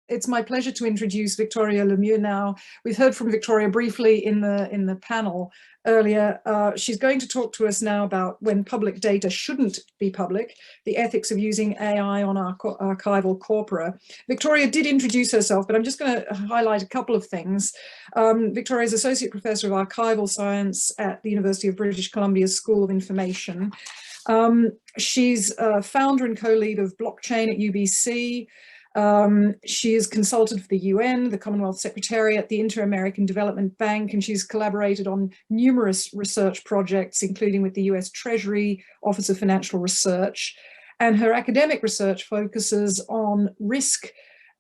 It's my pleasure to introduce Victoria Lemieux now. We've heard from Victoria briefly in the panel earlier. She's going to talk to us now about when public data shouldn't be public, the ethics of using AI on our archival corpora. Victoria did introduce herself, but I'm just going to highlight a couple of things. Victoria is Associate Professor of Archival Science at the University of British Columbia's School of Information. She's founder and co-lead of blockchain at UBC. She is consulted for the UN, the Commonwealth Secretariat, the Inter-American Development Bank, and she's collaborated on numerous research projects, including with the US Treasury, Office of Financial Research. And her academic research focuses on risks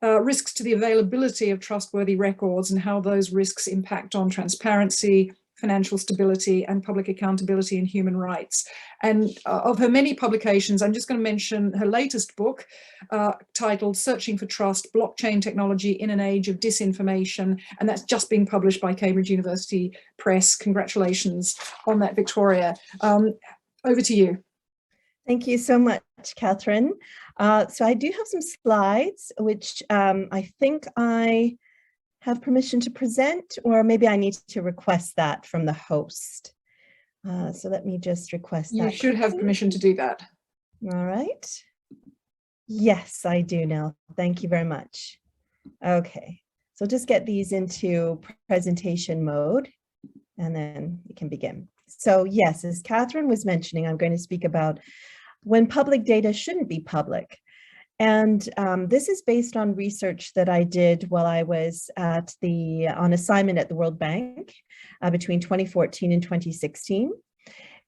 to the availability of trustworthy records and how those risks impact on transparency, financial stability, and public accountability and human rights. And of her many publications, I'm just going to mention her latest book titled Searching for Trust, Blockchain Technology in an Age of Disinformation. And that's just being published by Cambridge University Press. Congratulations on that, Victoria. Over to you. Thank you so much, Catherine. So I do have some slides, which I think I have permission to present, or maybe I need to request that from the host. So let me just request that. You should have permission to do that. All right. Yes, I do now. Thank you very much. Okay, so just get these into presentation mode and then we can begin. So yes, as Catherine was mentioning, I'm going to speak about when public data shouldn't be public. And this is based on research that I did while I was on assignment at the World Bank between 2014 and 2016.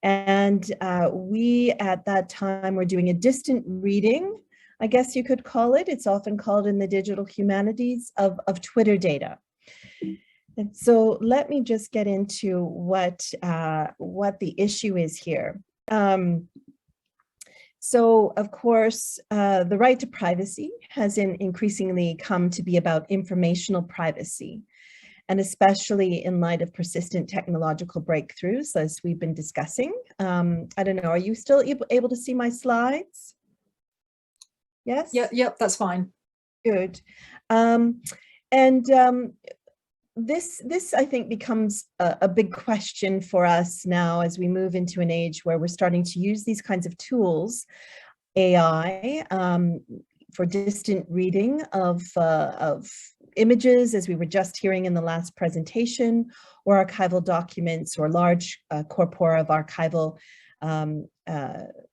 And we at that time were doing a distant reading, I guess you could call it. It's often called in the digital humanities of Twitter data. And so let me just get into what the issue is here. So, of course, the right to privacy has increasingly come to be about informational privacy, and especially in light of persistent technological breakthroughs, as we've been discussing. I don't know, are you still able to see my slides? Yes? Yep, that's fine. Good. This, I think, becomes a big question for us now as we move into an age where we're starting to use these kinds of tools, AI, for distant reading of images, as we were just hearing in the last presentation, or archival documents or large corpora of archival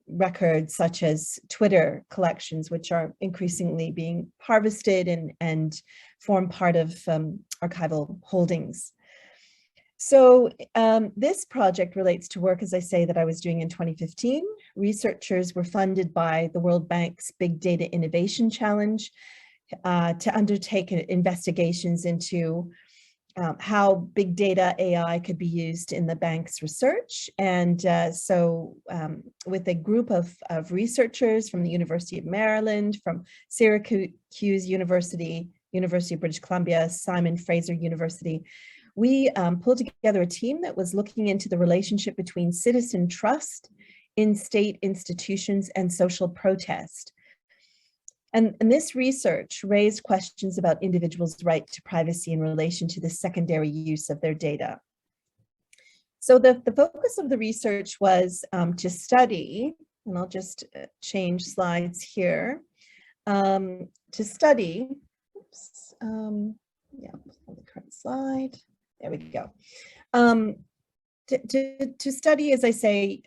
records, such as Twitter collections, which are increasingly being harvested and form part of archival holdings. So this project relates to work, as I say, that I was doing in 2015. Researchers were funded by the World Bank's Big Data Innovation Challenge to undertake investigations into how big data AI could be used in the bank's research. And so with a group of researchers from the University of Maryland, from Syracuse University, University of British Columbia, Simon Fraser University, we pulled together a team that was looking into the relationship between citizen trust in state institutions and social protest. And this research raised questions about individuals' right to privacy in relation to the secondary use of their data. So the focus of the research was to study, and I'll just change slides here, to study, oops, yeah, on the current slide, there we go. To study, as I say,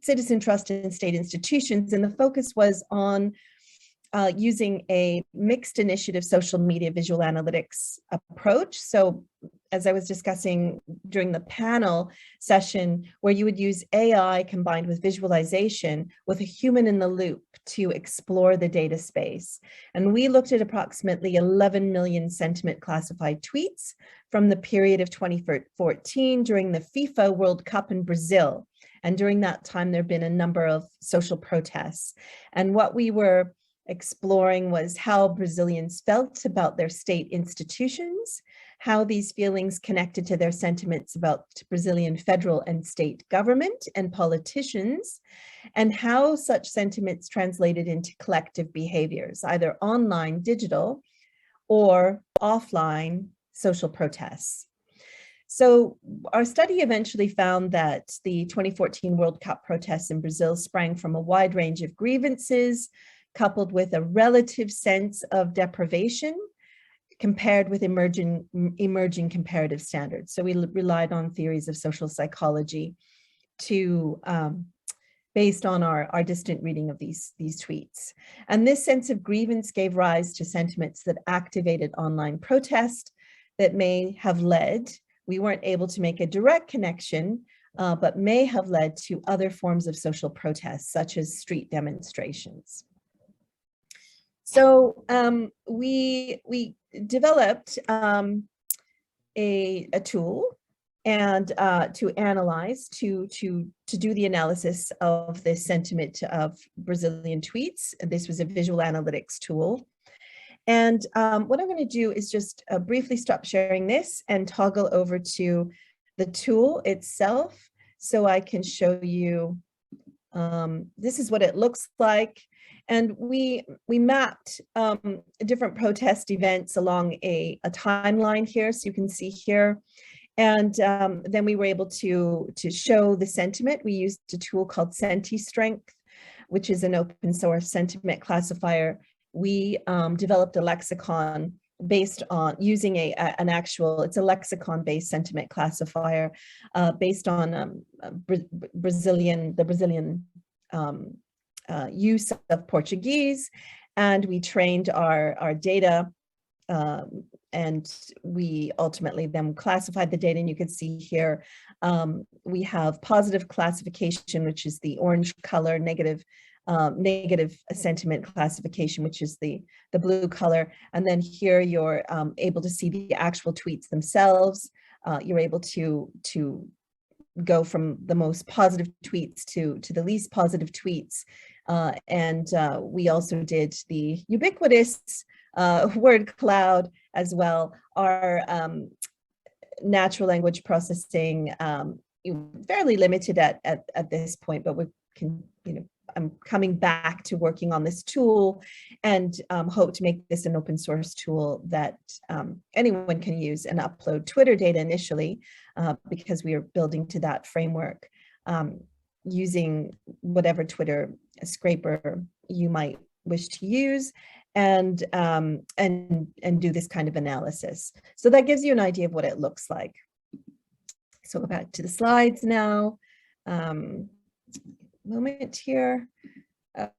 citizen trust in state institutions, and the focus was on using a mixed initiative social media visual analytics approach. So as I was discussing during the panel session, where you would use AI combined with visualization with a human in the loop to explore the data space. And we looked at approximately 11 million sentiment classified tweets from the period of 2014 during the FIFA World Cup in Brazil. And during that time, there have been a number of social protests. And what we were exploring was how Brazilians felt about their state institutions, how these feelings connected to their sentiments about Brazilian federal and state government and politicians, and how such sentiments translated into collective behaviors, either online, digital, or offline social protests. So our study eventually found that the 2014 World Cup protests in Brazil sprang from a wide range of grievances, coupled with a relative sense of deprivation, compared with emerging comparative standards. So we relied on theories of social psychology to based on our distant reading of these tweets. And this sense of grievance gave rise to sentiments that activated online protest that may have led, we weren't able to make a direct connection, but may have led to other forms of social protest, such as street demonstrations. So we developed a tool and to analyze, to do the analysis of the sentiment of Brazilian tweets. This was a visual analytics tool. And what I'm going to do is just briefly stop sharing this and toggle over to the tool itself so I can show you, this is what it looks like. And we mapped different protest events along a timeline here, so you can see here. And then we were able to show the sentiment. We used a tool called SentiStrength, which is an open source sentiment classifier. We developed a lexicon based on using an actual, it's a lexicon-based sentiment classifier based on the Brazilian use of Portuguese. And we trained our data and we ultimately then classified the data, and you can see here, we have positive classification, which is the orange color, negative sentiment classification, which is the blue color. And then here you're able to see the actual tweets themselves. You're able to go from the most positive tweets to the least positive tweets. And we also did the ubiquitous word cloud as well. Our natural language processing, fairly limited at this point, but we can, I'm coming back to working on this tool and hope to make this an open source tool that anyone can use and upload Twitter data initially, because we are building to that framework using whatever Twitter scraper you might wish to use, and do this kind of analysis. So that gives you an idea of what it looks like. So go back to the slides now. Moment here.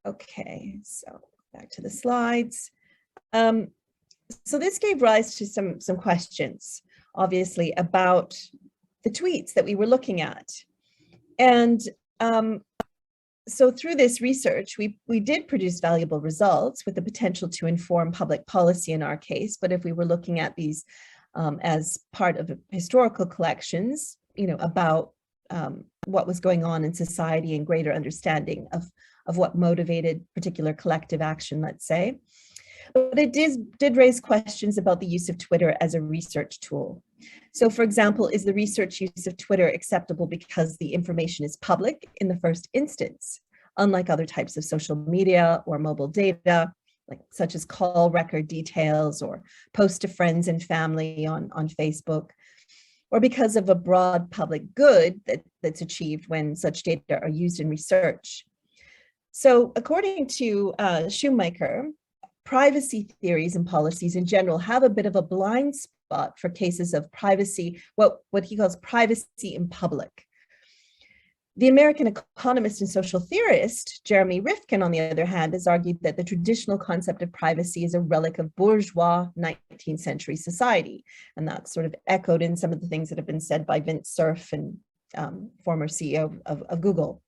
Okay, so back to the slides. So this gave rise to some questions, obviously, about the tweets that we were looking at. And so through this research, we did produce valuable results with the potential to inform public policy in our case. But if we were looking at these as part of historical collections, about what was going on in society and greater understanding of what motivated particular collective action, let's say. But it did raise questions about the use of Twitter as a research tool. So for example, is the research use of Twitter acceptable because the information is public in the first instance, unlike other types of social media or mobile data, such as call record details or post to friends and family on Facebook, or because of a broad public good that's achieved when such data are used in research? So according to Schumacher, privacy theories and policies in general have a bit of a blind spot for cases of privacy, what he calls privacy in public. The American economist and social theorist, Jeremy Rifkin, on the other hand, has argued that the traditional concept of privacy is a relic of bourgeois 19th century society. And that's sort of echoed in some of the things that have been said by Vint Cerf, and former CEO of Google.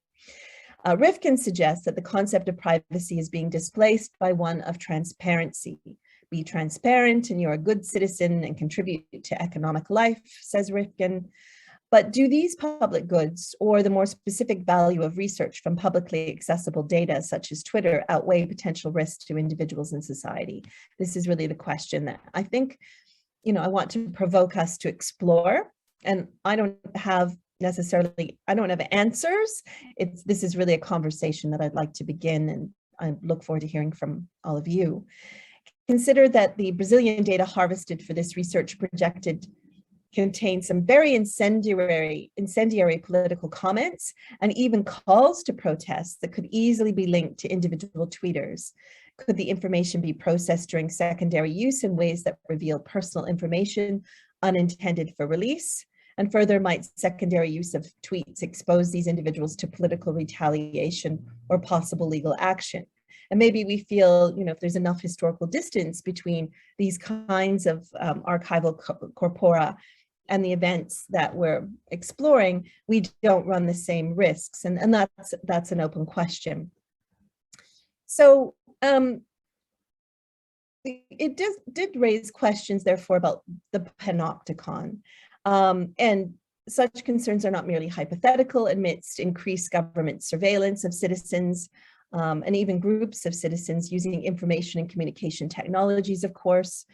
Rifkin suggests that the concept of privacy is being displaced by one of transparency. Be transparent and you're a good citizen and contribute to economic life, says Rifkin. But do these public goods or the more specific value of research from publicly accessible data such as Twitter outweigh potential risks to individuals in society? This is really the question that I think, I want to provoke us to explore. And I don't have answers. This is really a conversation that I'd like to begin, and I look forward to hearing from all of you. Consider that the Brazilian data harvested for this research projected contained some very incendiary political comments and even calls to protests that could easily be linked to individual tweeters. Could the information be processed during secondary use in ways that reveal personal information unintended for release? And further, might secondary use of tweets expose these individuals to political retaliation or possible legal action? And maybe we feel, if there's enough historical distance between these kinds of archival corpora and the events that we're exploring, we don't run the same risks. And that's an open question. So it did raise questions, therefore, about the panopticon. And such concerns are not merely hypothetical amidst increased government surveillance of citizens and even groups of citizens using information and communication technologies, of course.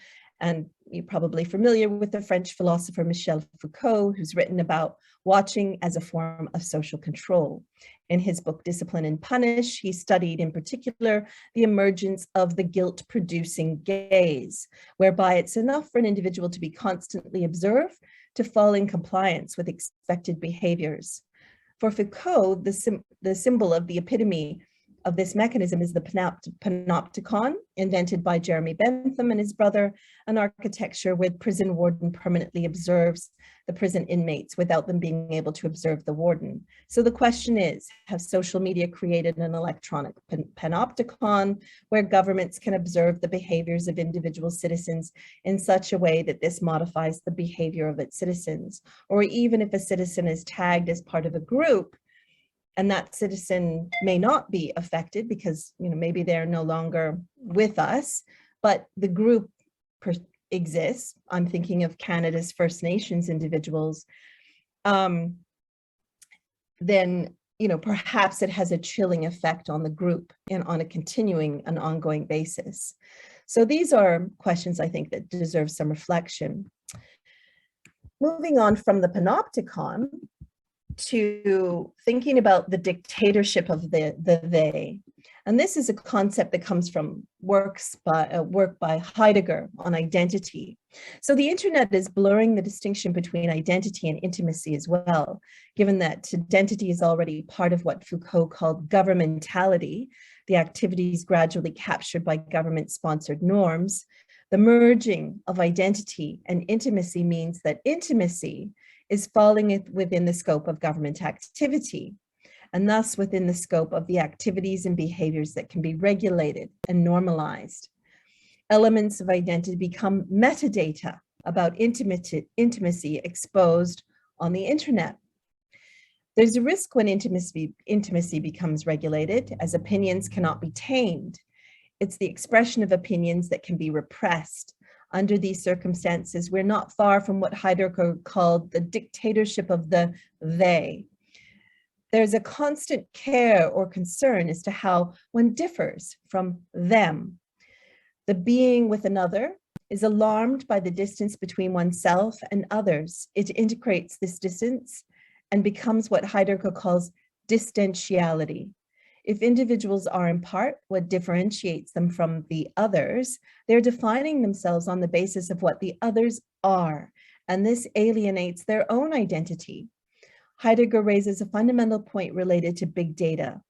And you're probably familiar with the French philosopher Michel Foucault, who's written about watching as a form of social control. In his book, Discipline and Punish, he studied in particular the emergence of the guilt-producing gaze, whereby it's enough for an individual to be constantly observed to fall in compliance with expected behaviors. For Foucault, the symbol of the epitome of this mechanism is the panopticon, invented by Jeremy Bentham and his brother, an architecture where prison warden permanently observes the prison inmates without them being able to observe the warden. So the question is, have social media created an electronic panopticon where governments can observe the behaviors of individual citizens in such a way that this modifies the behavior of its citizens? Or even if a citizen is tagged as part of a group, and that citizen may not be affected because maybe they're no longer with us, but the group exists. I'm thinking of Canada's First Nations individuals. Then perhaps it has a chilling effect on the group and on a continuing and ongoing basis. So these are questions I think that deserve some reflection. Moving on from the panopticon to thinking about the dictatorship of the they. And this is a concept that comes from work by Heidegger on identity. So the internet is blurring the distinction between identity and intimacy as well, given that identity is already part of what Foucault called governmentality, the activities gradually captured by government-sponsored norms. The merging of identity and intimacy means that intimacy is falling within the scope of government activity, and thus within the scope of the activities and behaviors that can be regulated and normalized. Elements of identity become metadata about intimacy exposed on the internet. There's a risk when intimacy becomes regulated, as opinions cannot be tamed. It's the expression of opinions that can be repressed. Under these circumstances, we're not far from what Heidegger called the dictatorship of the they. There's a constant care or concern as to how one differs from them. The being with another is alarmed by the distance between oneself and others. It integrates this distance and becomes what Heidegger calls distentiality. If individuals are in part what differentiates them from the others, they're defining themselves on the basis of what the others are, and this alienates their own identity. Heidegger raises a fundamental point related to big data.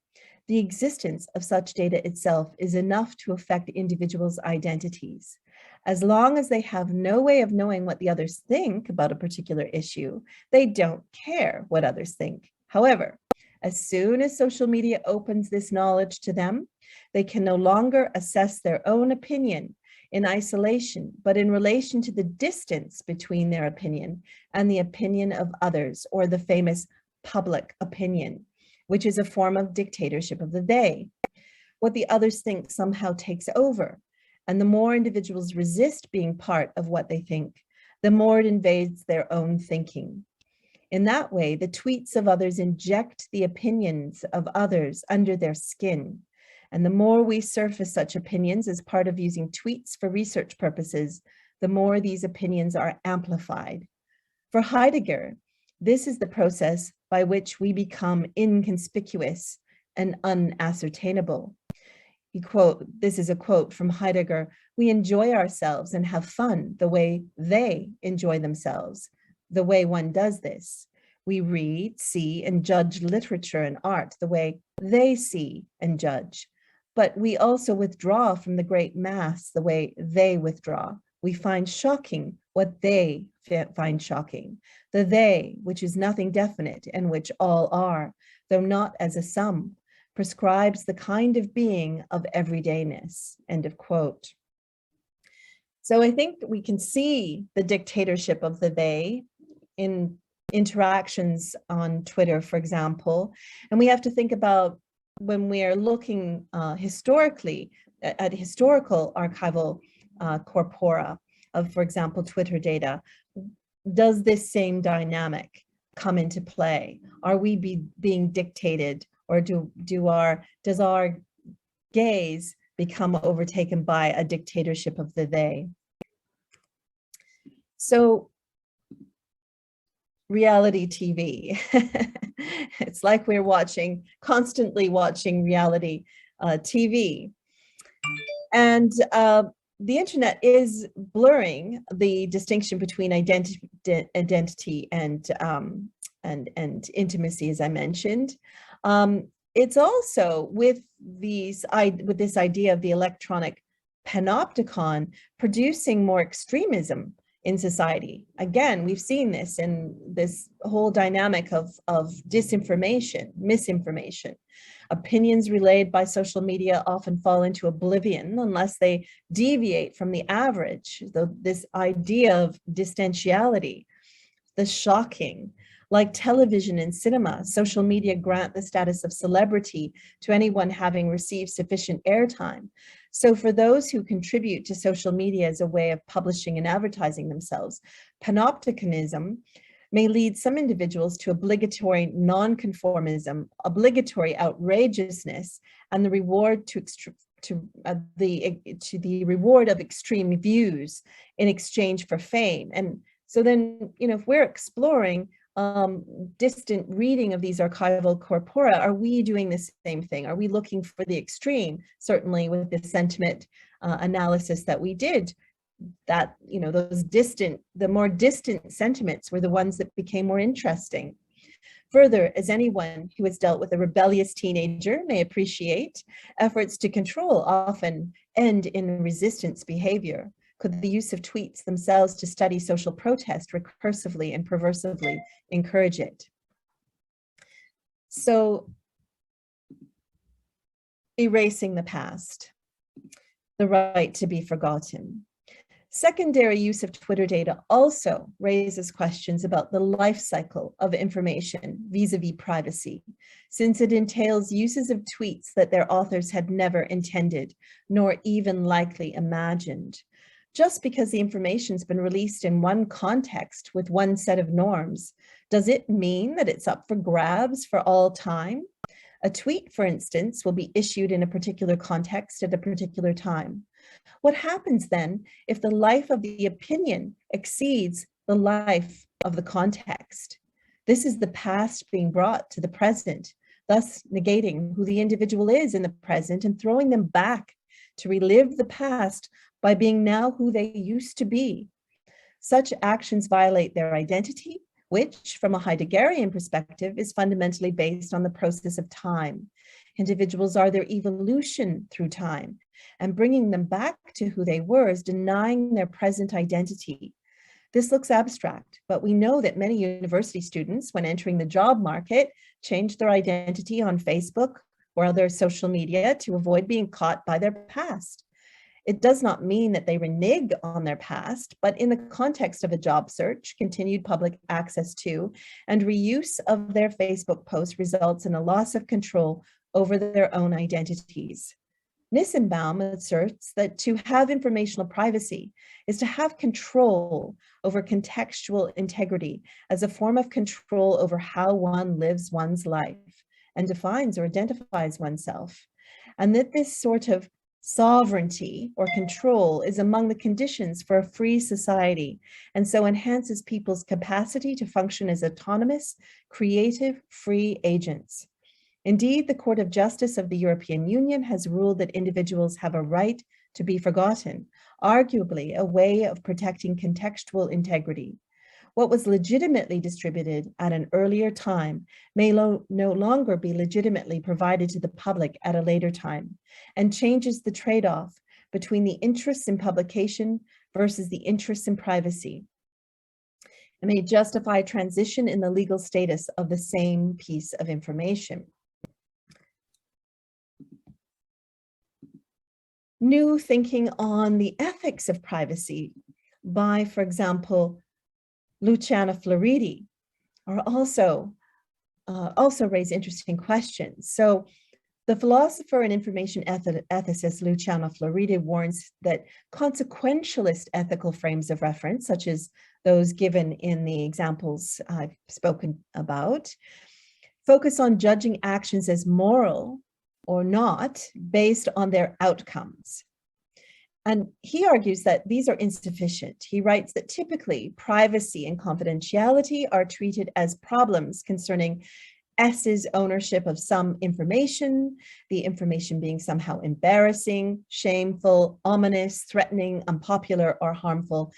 The existence of such data itself is enough to affect individuals' identities. As long as they have no way of knowing what the others think about a particular issue, they don't care what others think. However, as soon as social media opens this knowledge to them, they can no longer assess their own opinion in isolation, but in relation to the distance between their opinion and the opinion of others, or the famous public opinion, which is a form of dictatorship of the they. What the others think somehow takes over, and the more individuals resist being part of what they think, the more it invades their own thinking. In that way, the tweets of others inject the opinions of others under their skin. And the more we surface such opinions as part of using tweets for research purposes, the more these opinions are amplified. For Heidegger, this is the process by which we become inconspicuous and unascertainable. This is a quote from Heidegger, we enjoy ourselves and have fun the way they enjoy themselves, the way one does this. We read, see, and judge literature and art the way they see and judge. But we also withdraw from the great mass the way they withdraw. We find shocking what they find shocking. The they, which is nothing definite and which all are, though not as a sum, prescribes the kind of being of everydayness, end of quote. So I think we can see the dictatorship of the they in interactions on Twitter, for example, and we have to think about when we are looking historically at historical archival corpora of, for example, Twitter data, does this same dynamic come into play? Are we being dictated, or does our gaze become overtaken by a dictatorship of the they? So reality TV. It's like we're constantly watching reality TV. And the internet is blurring the distinction between identity and intimacy, as I mentioned. It's also with this idea of the electronic panopticon producing more extremism in society. Again, we've seen this in this whole dynamic of disinformation, misinformation. Opinions relayed by social media often fall into oblivion unless they deviate from the average. This idea of distentiality, the shocking, like television and cinema, social media grant the status of celebrity to anyone having received sufficient airtime. So for those who contribute to social media as a way of publishing and advertising themselves, panopticanism may lead some individuals to obligatory nonconformism, obligatory outrageousness, and the reward to the reward of extreme views in exchange for fame. And so then, if we're exploring distant reading of these archival corpora, are we doing the same thing? Are we looking for the extreme? Certainly with the sentiment analysis that we did, that, the more distant sentiments were the ones that became more interesting. Further, as anyone who has dealt with a rebellious teenager may appreciate, efforts to control often end in resistance behavior. Could the use of tweets themselves to study social protest recursively and perversively encourage it? So, erasing the past, the right to be forgotten. Secondary use of Twitter data also raises questions about the life cycle of information vis-a-vis privacy, since it entails uses of tweets that their authors had never intended, nor even likely imagined. Just because the information's been released in one context with one set of norms, does it mean that it's up for grabs for all time? A tweet, for instance, will be issued in a particular context at a particular time. What happens then if the life of the opinion exceeds the life of the context? This is the past being brought to the present, thus negating who the individual is in the present and throwing them back to relive the past by being now who they used to be. Such actions violate their identity, which, from a Heideggerian perspective, is fundamentally based on the process of time. Individuals are their evolution through time, and bringing them back to who they were is denying their present identity. This looks abstract, but we know that many university students, when entering the job market, change their identity on Facebook or other social media to avoid being caught by their past. It does not mean that they renege on their past, but in the context of a job search, continued public access to and reuse of their Facebook posts results in a loss of control over their own identities. Nissenbaum asserts that to have informational privacy is to have control over contextual integrity as a form of control over how one lives one's life and defines or identifies oneself, and that this sort of sovereignty or control is among the conditions for a free society, and so enhances people's capacity to function as autonomous, creative, free agents. Indeed, the Court of Justice of the European Union has ruled that individuals have a right to be forgotten, arguably a way of protecting contextual integrity. What was legitimately distributed at an earlier time may no longer be legitimately provided to the public at a later time, and changes the trade-off between the interests in publication versus the interests in privacy, and may justify transition in the legal status of the same piece of information. New thinking on the ethics of privacy by, for example, Luciana Floridi are also raise interesting questions. So the philosopher and information ethicist Luciana Floridi warns that consequentialist ethical frames of reference, such as those given in the examples I've spoken about, focus on judging actions as moral or not based on their outcomes. And he argues that these are insufficient. He writes that typically privacy and confidentiality are treated as problems concerning S's ownership of some information, the information being somehow embarrassing, shameful, ominous, threatening, unpopular, or harmful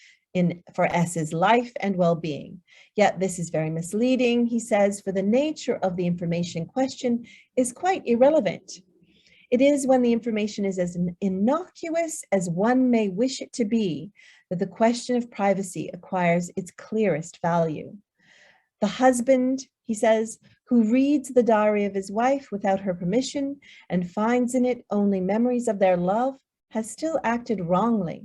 for S's life and well-being. Yet this is very misleading, he says, for the nature of the information in question is quite irrelevant. It is when the information is as innocuous as one may wish it to be that the question of privacy acquires its clearest value. The husband, he says, who reads the diary of his wife without her permission and finds in it only memories of their love has still acted wrongly.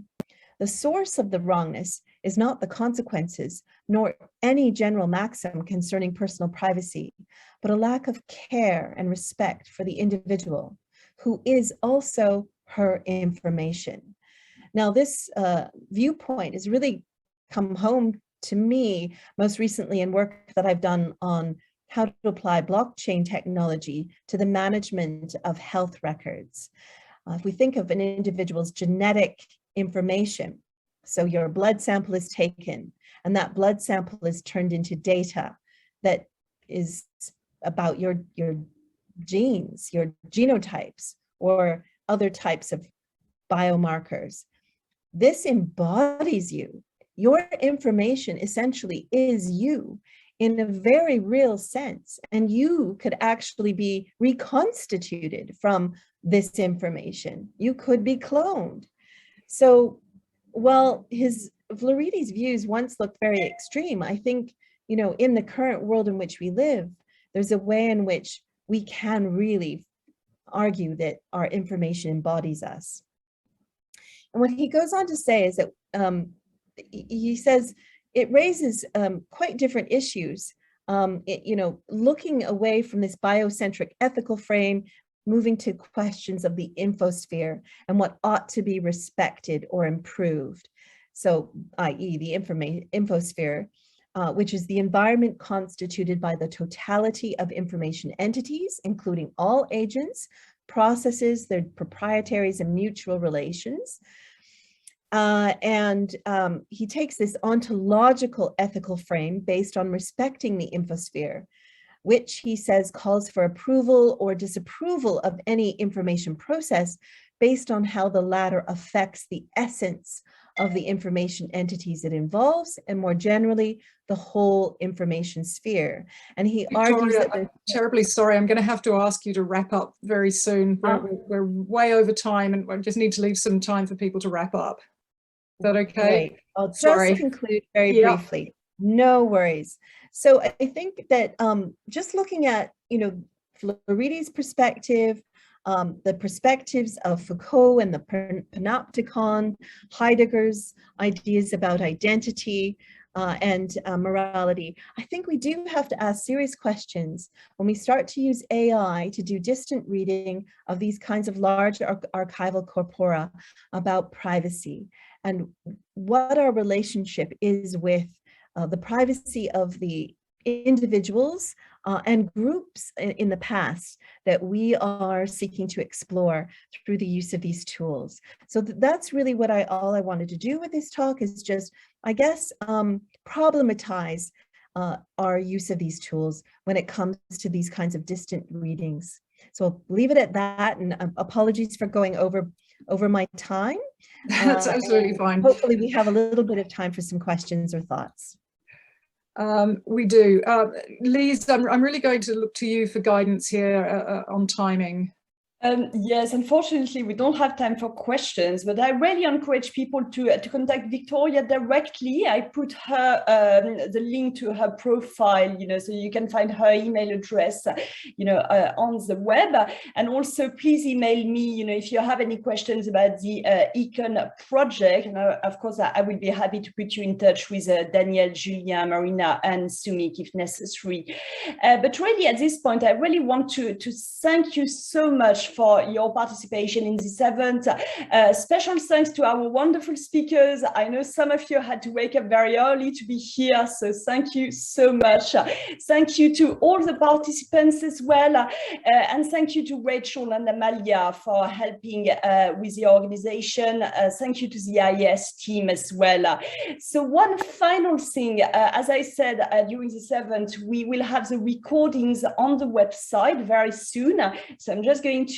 The source of the wrongness is not the consequences, nor any general maxim concerning personal privacy, but a lack of care and respect for the individual, who is also her information. Now, this viewpoint has really come home to me most recently in work that I've done on how to apply blockchain technology to the management of health records. If we think of an individual's genetic information, so your blood sample is taken and that blood sample is turned into data that is about your genes, your genotypes, or other types of biomarkers. This embodies you. Your information essentially is you in a very real sense, and you could actually be reconstituted from this information. You could be cloned. So while Floridi's views once looked very extreme, I think, in the current world in which we live, there's a way in which we can really argue that our information embodies us. And what he goes on to say is that he says it raises quite different issues, looking away from this biocentric ethical frame, moving to questions of the infosphere and what ought to be respected or improved. So, i.e. the infosphere, which is the environment constituted by the totality of information entities, including all agents, processes, their proprietaries, and mutual relations. He takes this ontological ethical frame based on respecting the infosphere, which he says calls for approval or disapproval of any information process based on how the latter affects the essence of the information entities it involves, and more generally, the whole information sphere. And he argues that— I'm terribly sorry, I'm going to have to ask you to wrap up very soon. We're way over time, and we just need to leave some time for people to wrap up. Is that okay? Right. I'll just conclude very briefly. No worries. So I think that just looking at, Floridi's perspective, the perspectives of Foucault and the Panopticon, Heidegger's ideas about identity and morality, I think we do have to ask serious questions when we start to use AI to do distant reading of these kinds of large archival corpora about privacy and what our relationship is with the privacy of the individuals and groups in the past that we are seeking to explore through the use of these tools. So that's really what all I wanted to do with this talk, is just, I guess, problematize our use of these tools when it comes to these kinds of distant readings. So I'll leave it at that, and apologies for going over my time. That's absolutely fine. Hopefully we have a little bit of time for some questions or thoughts. We do. Lise, I'm really going to look to you for guidance here on timing. Yes, unfortunately, we don't have time for questions, but I really encourage people to contact Victoria directly. I put her the link to her profile, so you can find her email address, on the web. And also, please email me, if you have any questions about the Econ project. And of course, I will be happy to put you in touch with Danielle, Julien, Marina, and Sumik if necessary. But really, at this point, I really want to thank you so much for your participation in this event. Special thanks to our wonderful speakers. I know some of you had to wake up very early to be here, so thank you so much. Thank you to all the participants as well, and thank you to Rachel and Amalia for helping with the organization. Thank you to the IES team as well. So one final thing, as I said during this event, we will have the recordings on the website very soon. So I'm just going to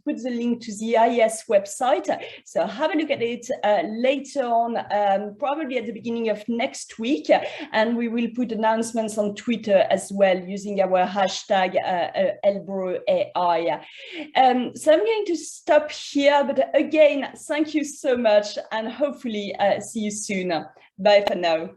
put the link to the IES website. So have a look at it later on, probably at the beginning of next week. And we will put announcements on Twitter as well using our hashtag ElbroAI. So I'm going to stop here, but again, thank you so much and hopefully see you soon. Bye for now.